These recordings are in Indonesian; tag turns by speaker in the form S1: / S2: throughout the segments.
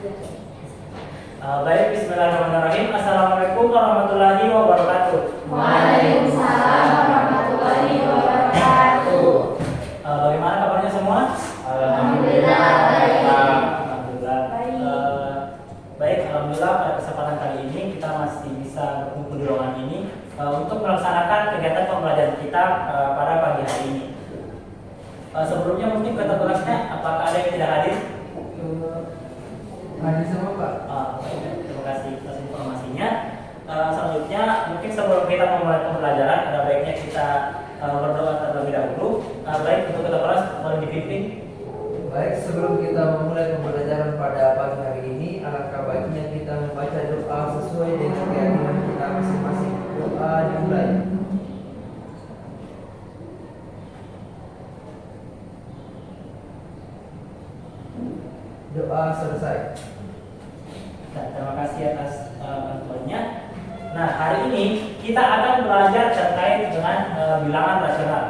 S1: Baik, bismillahirrahmanirrahim. Assalamualaikum warahmatullahi wabarakatuh.
S2: Waalaikumsalam warahmatullahi wabarakatuh.
S1: Bagaimana kabarnya semua?
S2: Alhamdulillah baik.
S1: Alhamdulillah. Baik, alhamdulillah pada kesempatan kali ini kita masih bisa berkumpul di ruangan ini untuk melaksanakan kegiatan pembelajaran kita pada pagi hari ini. Sebelumnya mungkin kata tugasnya, apakah ada yang tidak hadir?
S3: Hadir semua Pak.
S1: Terima kasih atas informasinya. Selanjutnya mungkin sebelum kita memulai pembelajaran ada baiknya kita berdoa terlebih dahulu. Baik, untuk ketua kelas boleh dipimpin.
S3: Baik, sebelum kita memulai pembelajaran pada pagi hari ini, alangkah baiknya kita membaca doa sesuai dengan keyakinan kita masing-masing. Doa dimulai. Doa selesai.
S1: Terima kasih atas bantuannya. Nah, hari ini kita akan belajar terkait dengan bilangan rasional.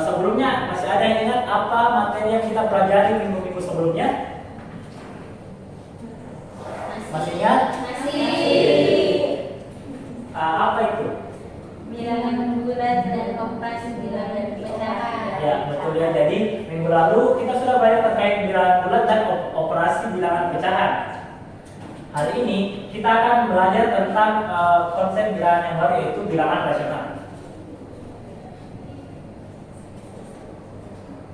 S1: Sebelumnya masih ada yang ingat apa materi yang kita pelajari minggu-minggu sebelumnya? Masih ingat? Apa itu?
S2: Bilangan bulat dan operasi bilangan pecahan.
S1: Ya, betul ya. Jadi minggu lalu kita sudah belajar terkait bilangan bulat dan operasi bilangan pecahan. Hari ini kita akan belajar tentang konsep bilangan yang baru, yaitu bilangan rasional.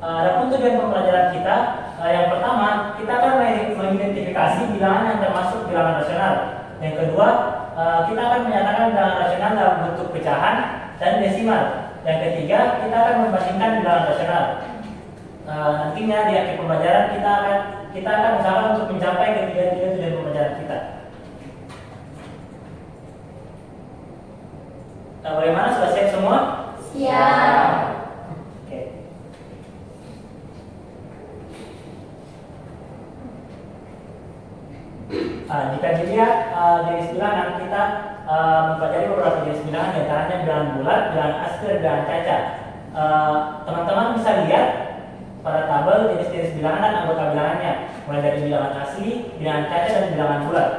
S1: Adapun tujuan pembelajaran kita, yang pertama kita akan mengidentifikasi bilangan yang termasuk bilangan rasional. Yang kedua, kita akan menyatakan bilangan rasional dalam bentuk pecahan dan desimal. Yang ketiga, kita akan membandingkan bilangan rasional. Nantinya di akhir pembelajaran kita akan usahakan untuk mencapai ketiga tujuan pembelajaran kita. Bagaimana, sudah siap semua?
S2: Siap.
S1: Oke. Jika dilihat jenis bilangan, kita mempelajari beberapa jenis bilangan, diantaranya bilangan bulat, bilangan asli, dan bilangan cacat. Teman-teman bisa lihat pada tabel jenis-jenis bilangan dan anggota bilangannya, mulai dari bilangan asli, bilangan cacat, dan bilangan bulat.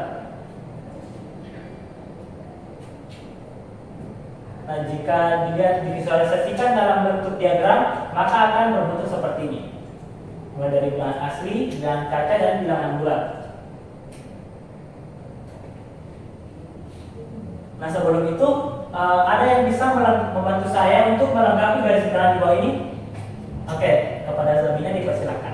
S1: Nah, jika dilihat divisualisasikan dalam bentuk diagram, maka akan berbentuk seperti ini, mulai dari bilangan asli, bilangan cacat, dan bilangan bulat. Nah, sebelum itu ada yang bisa membantu saya untuk melengkapi garis bilangan di bawah ini? Oke, kepada Zabina dipersilakan.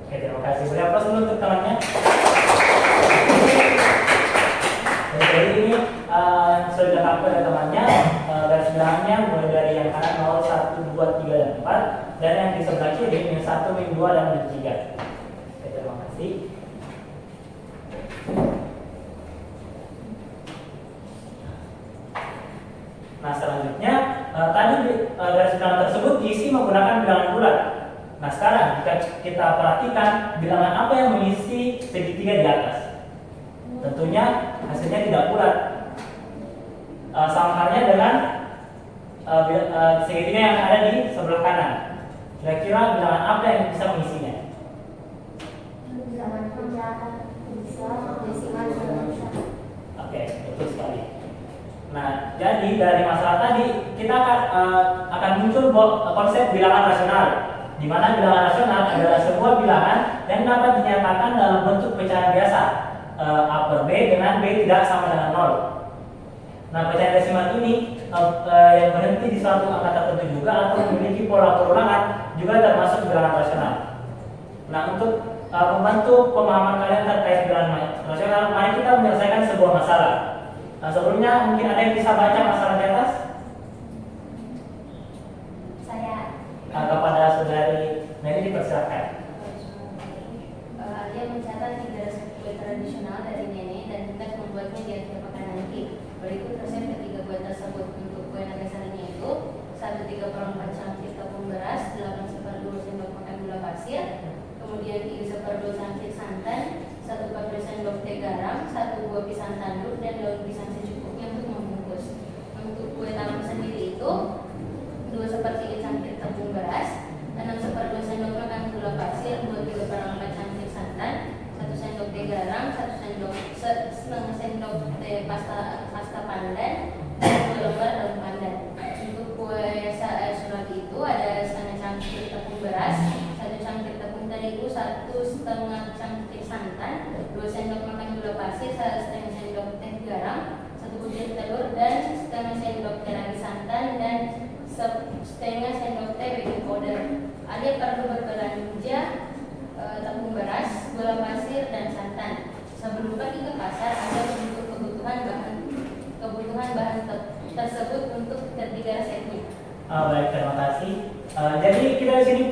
S1: Oke, terima kasih. Beri aplaus dulu untuk temannya. Jadi ini sudah dilengkapi oleh temannya. Garis bilangannya mulai dari yang kanan 0, 1, 2, 3, dan 4, dan yang di sebelah kiri min 1, min 2, dan min 3. Oke, terima kasih. Nah, selanjutnya tadi garis bilangan tersebut diisi menggunakan bilangan bulat. Nah, sekarang jika kita perhatikan bilangan apa yang mengisi segitiga di atas, tentunya hasilnya tidak bulat. Sama halnya dengan segitiga yang ada di sebelah kanan. Kira-kira bilangan apa yang bisa mengisinya?
S2: Bilangan pecahan bisa, desimal juga bisa.
S1: Oke, betul sekali. Nah, jadi dari masalah tadi kita akan muncul konsep bilangan rasional, di mana bilangan rasional adalah sebuah bilangan yang dapat dinyatakan dalam bentuk pecahan biasa, A per B dengan B tidak sama dengan 0. Nah, pecahan desimal ini yang berhenti di suatu angka tertentu juga atau memiliki pola perulangan juga termasuk bilangan rasional. Nah, untuk membantu pemahaman kalian terkait bilangan rasional, mari kita menyelesaikan sebuah masalah. Nah, sebelumnya mungkin ada yang bisa baca masalah di atas?
S2: Saya.
S1: Kepada saudari Mary dipersilakan.
S2: Dia mencatat 3 resep kue tradisional dari nenek dan hendak membuatnya di akhir pekan nanti. Berikut resep 2 pisang tanduk dan daun pisang secukupnya untuk membungkus. Untuk kue talam sendiri itu 2/3 cangkir tepung beras, 6/2 sendok makan gula pasir, 2/3/4 cangkir santan, 1 sendok teh garam, 1 sendok teh pasta pandan, dan 2 lembar daun pandan. Untuk kue suragi itu ada setengah cangkir tepung beras, 1 cangkir tepung terigu, 1,5 cangkir santan, 2 sendok makan gula pasir, 1,5 sendok teh garam, 1 butir telur, dan setengah sendok teh lagi santan, dan setengah sendok teh baking powder. Ada perlu berbelanja tepung beras, gula pasir, dan santan. Sebelum pergi ke pasar, ada untuk kebutuhan bahan tersebut untuk ketiga resepnya.
S1: Baik, terima kasih. Jadi kita di sini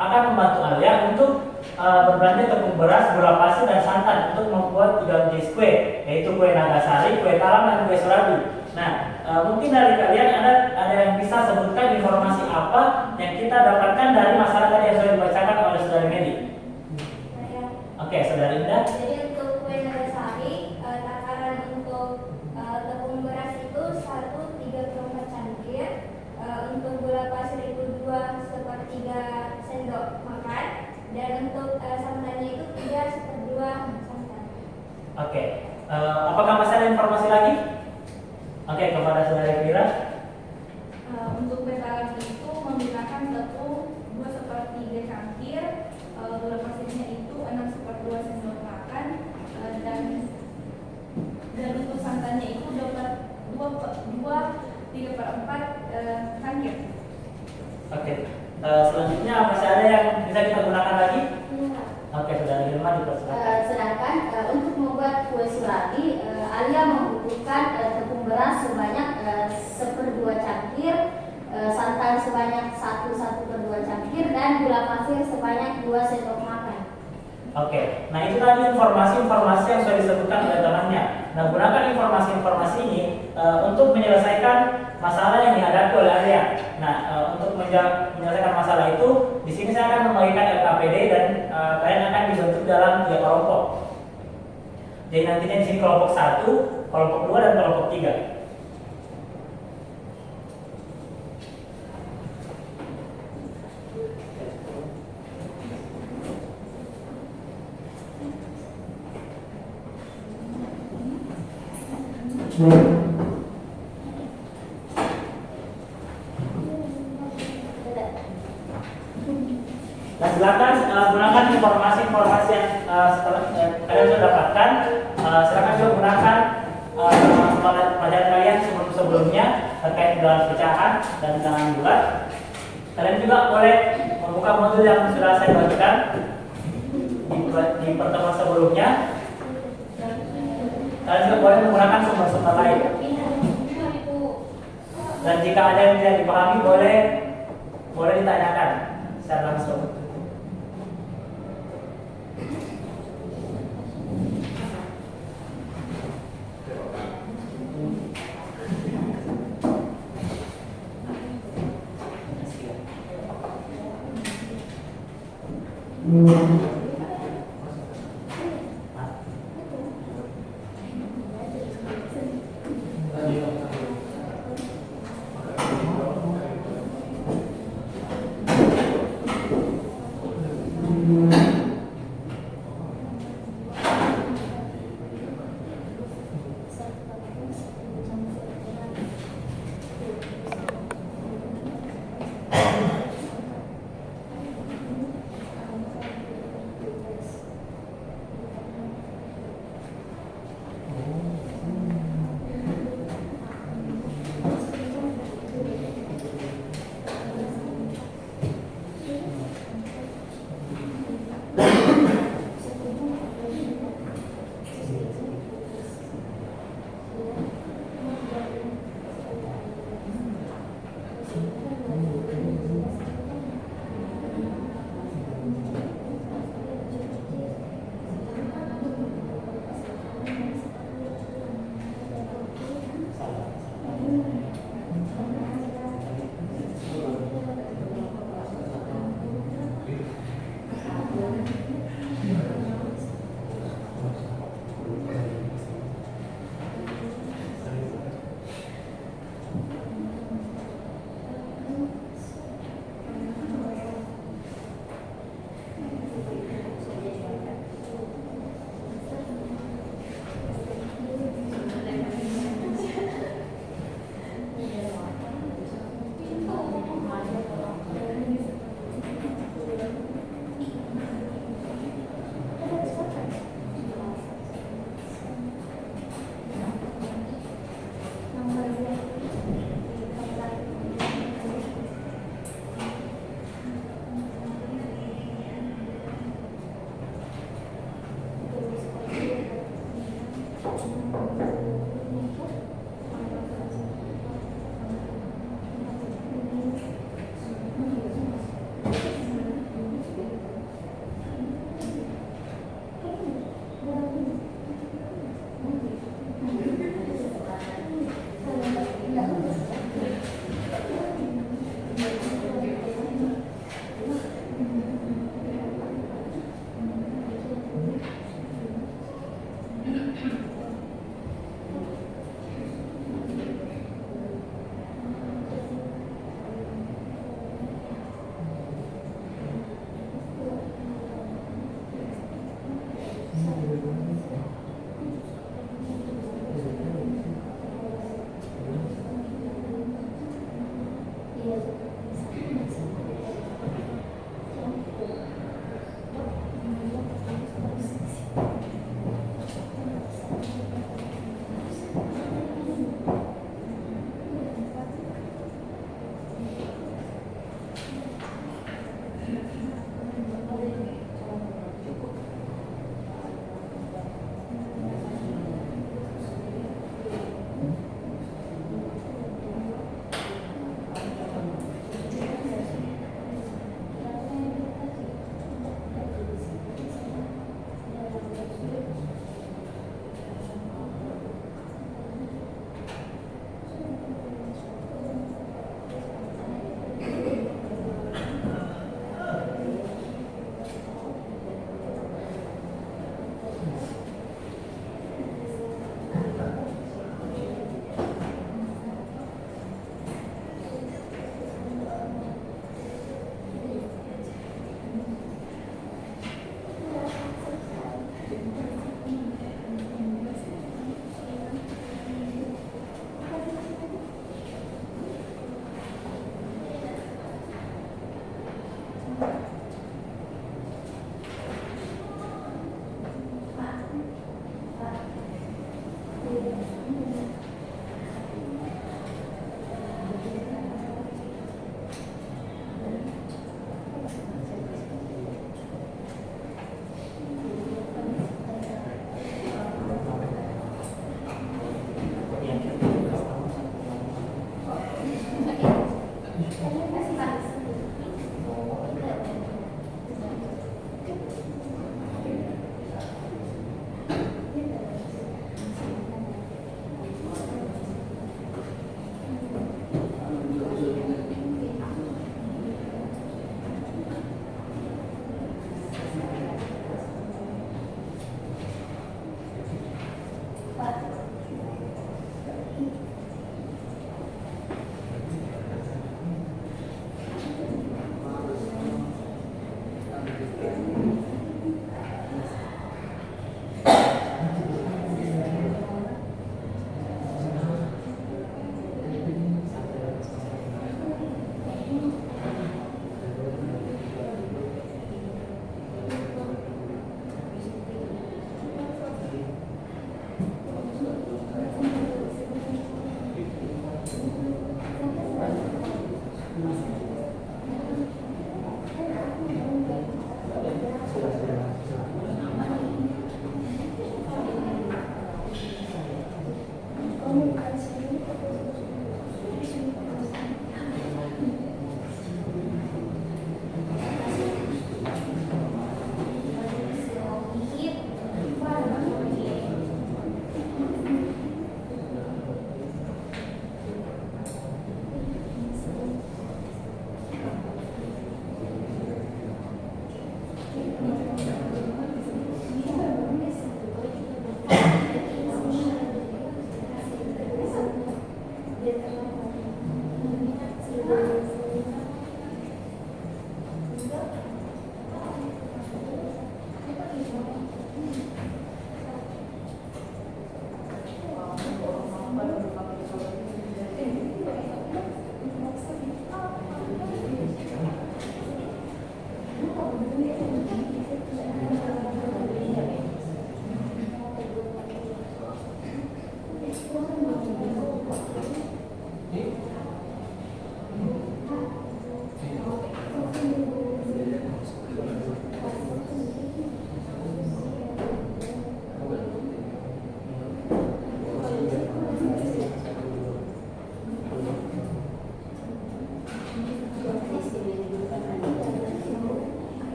S1: akan membantu Alia untuk berbelanja tepung beras, gula pasir, dan santan untuk membuat 3 jenis kue, yaitu kue nagasari, kue talam, dan kue surabi. Nah, mungkin dari kalian ada yang bisa sebutkan informasi apa yang kita dapatkan dari masalah tadi yang sudah dibacakan oleh Saudari Medi. Oke, Saudari Indah.
S2: Jadi untuk kue nagasari, takaran untuk tepung beras itu 1,3/4 cangkir, untuk gula pasir itu 2/3 sendok makan, dan untuk santannya itu 3/2 santan.
S1: Oke, apakah masih ada informasi lagi? Oke, kepada Saudari Fira.
S4: Untuk kue talam itu menggunakan tepung 2/3 cangkir, gula pasirnya itu 6/2 sendok makan, dan untuk santannya itu 2/3/4 cangkir.
S1: Oke, selanjutnya masih ada yang bisa kita gunakan lagi? Oke, Saudari Hilma dipersilakan.
S2: Sedangkan untuk membuat kue surabi, Alia membutuhkan tepung beras sebanyak 1/2 cangkir, santan sebanyak 1/2 cangkir, dan gula pasir sebanyak 2 sendok makan.
S1: Oke, nah itu tadi informasi-informasi yang sudah disebutkan oleh temannya. Nah, gunakan informasi-informasi ini untuk menyelesaikan masalah yang dihadapi oleh Alia. Nah, untuk menyelesaikan masalah itu, di sini saya akan membagikan LKPD dan kalian akan dibentuk dalam 3 kelompok. Jadi nantinya di sini kelompok 1, kelompok 2, dan kelompok 3. Nah, silakan gunakan informasi-informasi yang setelah kalian sudah dapatkan. Silakan juga gunakan pelajaran kalian sebelumnya terkait dengan pecahan dan bilangan bulat. Kalian juga boleh membuka modul yang sudah saya bagikan di pertemuan sebelumnya. Kalian juga boleh menggunakan sumber-sumber lain. Dan jika ada yang tidak dipahami, boleh ditanyakan secara langsung.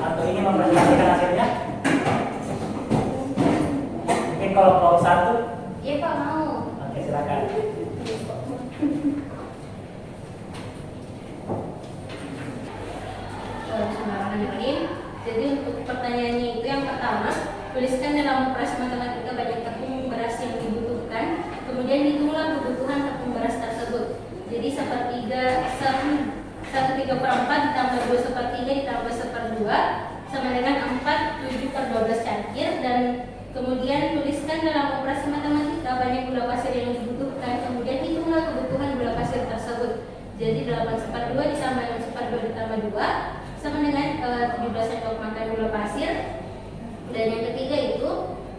S1: atau ingin mempresentasikan hasilnya? Mungkin kelompok 1.
S2: Iya Pak, mau.
S1: Oke, silakan.
S2: Bismillahirrahmanirrahim. Jadi untuk pertanyaannya itu yang pertama, tuliskan dalam operasi matematika banyak tepung beras yang dibutuhkan, kemudian hitunglah kebutuhan tepung beras tersebut. Jadi 1/3 ditambah 2/3 ditambah 1/2 sama dengan 4/7/12 cangkir, dan kemudian tuliskan dalam operasi matematika banyak gula pasir yang dibutuhkan, kemudian hitunglah kebutuhan gula pasir tersebut. Jadi 8/2 ditambah 6/2 ditambah 2 sama dengan 17 sendok makan gula pasir. Dan yang ketiga itu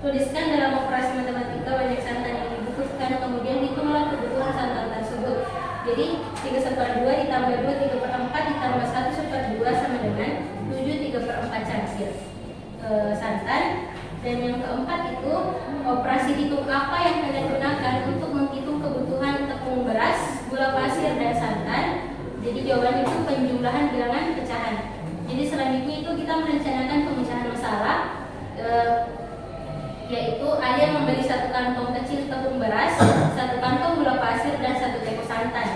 S2: tuliskan dalam operasi matematika banyak santan yang dibutuhkan, kemudian hitunglah kebutuhan santan tersebut. Jadi 3/2 ditambah 2 3/4 ditambah 1/2 sama dengan 7 3/4 cangkir santan. Dan yang keempat itu operasi hitung apa yang kalian gunakan untuk menghitung kebutuhan tepung beras, gula pasir dan santan. Jadi jawabannya itu penjumlahan bilangan pecahan. Jadi selanjutnya itu kita merencanakan pemecahan masalah, yaitu Alia membeli 1 kantong kecil tepung beras, 1 kantong gula pasir dan 1 teko santan.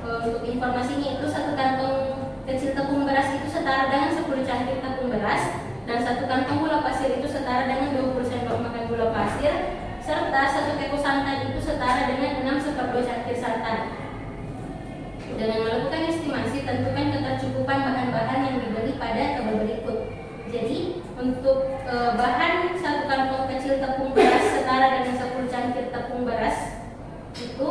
S2: Untuk informasinya itu 1 kantong kecil tepung beras itu setara dengan 10 cangkir tepung beras, dan 1 kantong gula pasir itu setara dengan 20 sendok makan gula pasir, serta 1 teko santan itu setara dengan 6/2 cangkir santan. Dengan melakukan estimasi, tentukan ketercukupan bahan-bahan yang dibeli pada tabel berikut. Jadi untuk bahan 1 kantong kecil tepung beras setara dengan 10 cangkir tepung beras itu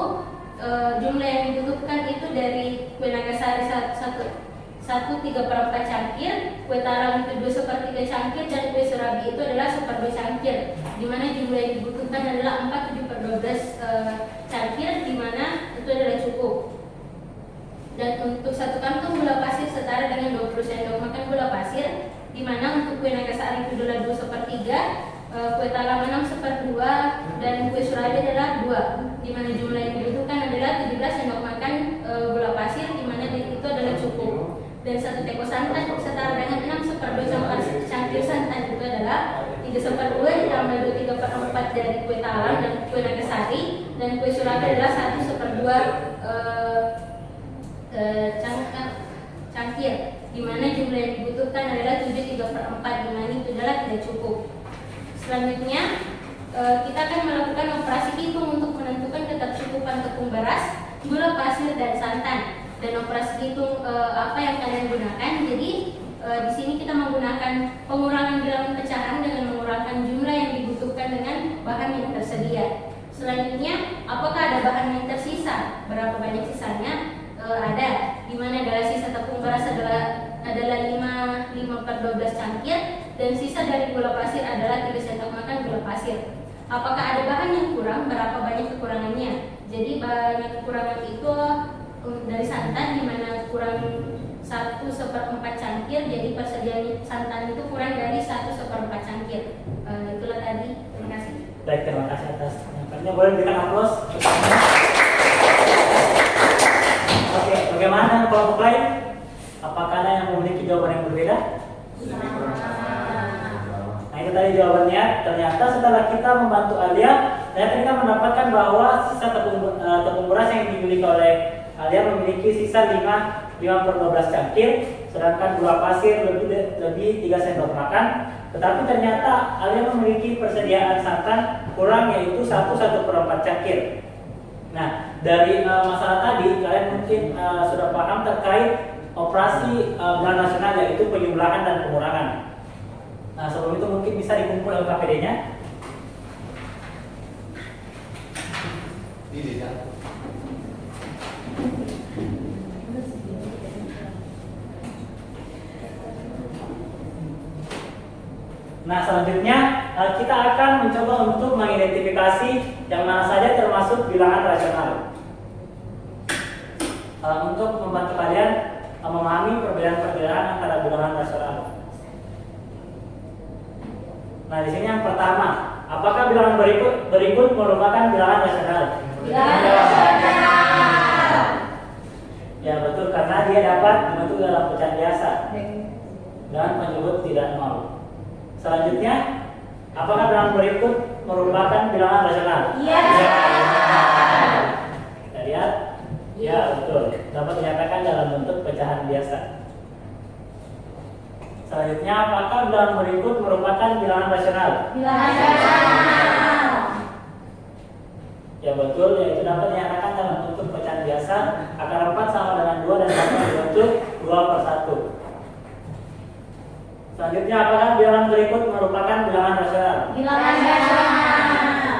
S2: jumlah yang dibutuhkan itu dari kue nagasari 1/3 cangkir, kue talam itu 2/3 cangkir, dan kue surabi itu adalah 1/2 cangkir. Di mana jumlah yang dibutuhkan adalah 4/7/12 cangkir, di mana itu adalah cukup. Dan untuk 1 kantong gula pasir setara dengan 20 sendok makan gula pasir, di mana untuk kue nagasari itu adalah 2/3, kue talam 6/2, dan kue surabi adalah 2. Di mana jumlah yang dibutuhkan adalah 17 sendok makan gula pasir, di mana itu adalah cukup. Dan 1 teko santan setara dengan 6/2 cangkir santan itu adalah 3/2 ditambah 2 3/4 dari kue talam dan kue nagasari, dan kue surabi adalah 1/2 cangkir, di mana jumlah yang dibutuhkan adalah 7 3/4, di mana itu adalah tidak cukup. Selanjutnya kita akan melakukan operasi hitung untuk menentukan ketercukupan tepung beras, gula pasir dan santan. Dan operasi hitung apa yang kalian gunakan? Jadi di sini kita menggunakan pengurangan bilangan pecahan dengan mengurangkan jumlah yang dibutuhkan dengan bahan yang tersedia. Selanjutnya, apakah ada bahan yang tersisa? Berapa banyak sisanya? Ada, di mana adalah sisa tepung beras adalah 5/12 cangkir, dan sisa dari gula pasir adalah 3 sendok makan gula pasir. Apakah ada bahan yang kurang? Berapa banyak kekurangannya? Jadi banyak kekurangan itu dari santan, di mana kurang 1/4 cangkir, jadi persediaan santan itu kurang dari 1/4 cangkir. Itulah tadi. Terima kasih.
S1: Baik, terima kasih atas penyampaiannya. Boleh berikan aplaus. Oke, bagaimana kelompok lain? Apakah ada yang memiliki jawaban yang berbeda? Nah, itu tadi jawabannya. Ternyata setelah kita membantu Alia, ternyata kita mendapatkan bahwa sisa tepung beras yang dimiliki oleh Alia memiliki sisa 5/12 cangkir, sedangkan gula pasir lebih 3 sendok makan. Tetapi ternyata Alia memiliki persediaan santan kurang, yaitu 1/4 cangkir. Nah, dari masalah tadi kalian mungkin sudah paham terkait operasi bilangan nasional, yaitu penjumlahan dan pengurangan. Nah, sebelum itu mungkin bisa dikumpul LKPD-nya. Nah, selanjutnya kita akan mencoba untuk mengidentifikasi yang mana saja termasuk bilangan rasional. Untuk membantu kalian memahami perbedaan-perbedaan antara bilangan rasional. Nah, di sini yang pertama, apakah bilangan berikut merupakan bilangan rasional?
S2: Bilangan rasional.
S1: Ya, betul, karena dia dapat dibentuk dalam pecahan biasa. dan penyebut tidak nol. Selanjutnya, apakah bilangan berikut merupakan bilangan rasional?
S2: Iya.
S1: Kita lihat. Ya, betul. Dapat dinyatakan dalam bentuk pecahan biasa. Selanjutnya, apakah bilangan berikut merupakan bilangan rasional?
S2: Bilangan rasional.
S1: Ya betul, yaitu dapat dinyatakan dalam bentuk pecahan biasa. Akar 4 sama dengan 2 dan dapat dibentuk 2/1. Selanjutnya, apakah bilangan berikut merupakan bilangan rasional?
S2: Bilangan rasional.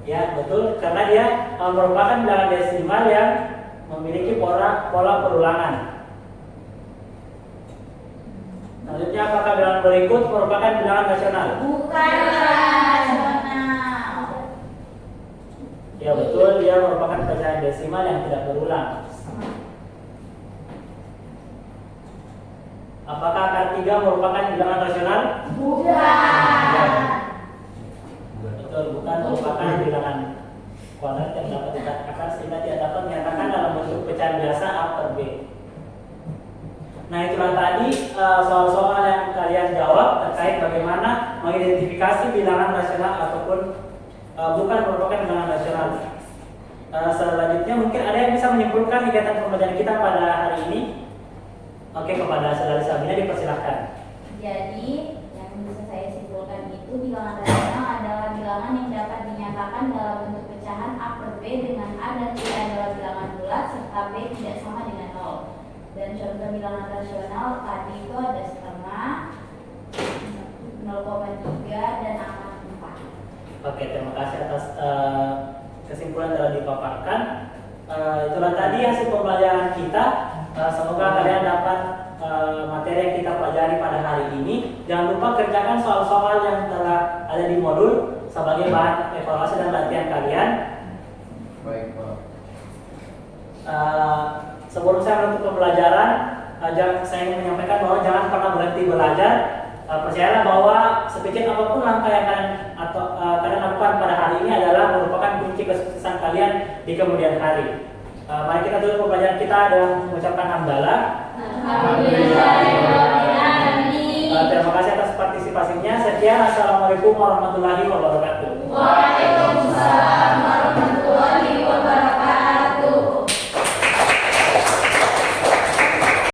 S1: Ya betul, karena dia merupakan bilangan desimal yang memiliki pola perulangan. Selanjutnya, apakah bilangan berikut merupakan bilangan rasional?
S2: Bukan rasional.
S1: Ya betul, dia merupakan pecahan desimal yang tidak berulang. Apakah akar 3 merupakan bilangan rasional?
S2: Bukan.
S1: Betul, bukan merupakan bilangan kuadrat yang dapat dikatakan sehingga tidak dapat dinyatakan dalam bentuk pecahan biasa A per B. Nah, itulah tadi soal-soal yang kalian jawab terkait bagaimana mengidentifikasi bilangan rasional ataupun bukan merupakan bilangan rasional. Selanjutnya mungkin ada yang bisa menyimpulkan kegiatan pembelajaran kita pada hari ini. Oke, kepada saudari Sabina dipersilahkan.
S2: Jadi, yang bisa saya simpulkan itu bilangan rasional adalah bilangan yang dapat dinyatakan dalam bentuk pecahan A per B dengan A dan B adalah bilangan bulat serta B tidak sama dengan 0. Dan contoh bilangan rasional tadi itu ada setengah, 0,3 dan angka 4.
S1: Oke, terima kasih atas kesimpulan telah dipaparkan. Itulah tadi hasil pembelajaran kita. Semoga kalian dapat materi yang kita pelajari pada hari ini. Jangan lupa kerjakan soal-soal yang telah ada di modul sebagai bahan evaluasi dan latihan kalian.
S3: Baik, Pak.
S1: Sebelum saya menutup pembelajaran, saya ingin menyampaikan bahwa jangan pernah berhenti belajar. Percayalah bahwa sedikit apapun langkah yang kalian lakukan pada hari ini adalah merupakan kunci kesuksesan kalian di kemudian hari. Mari kita tutup pembelajaran kita dengan mengucapkan hamdalah. Terima kasih atas partisipasinya. Sekian, assalamualaikum warahmatullahi wabarakatuh.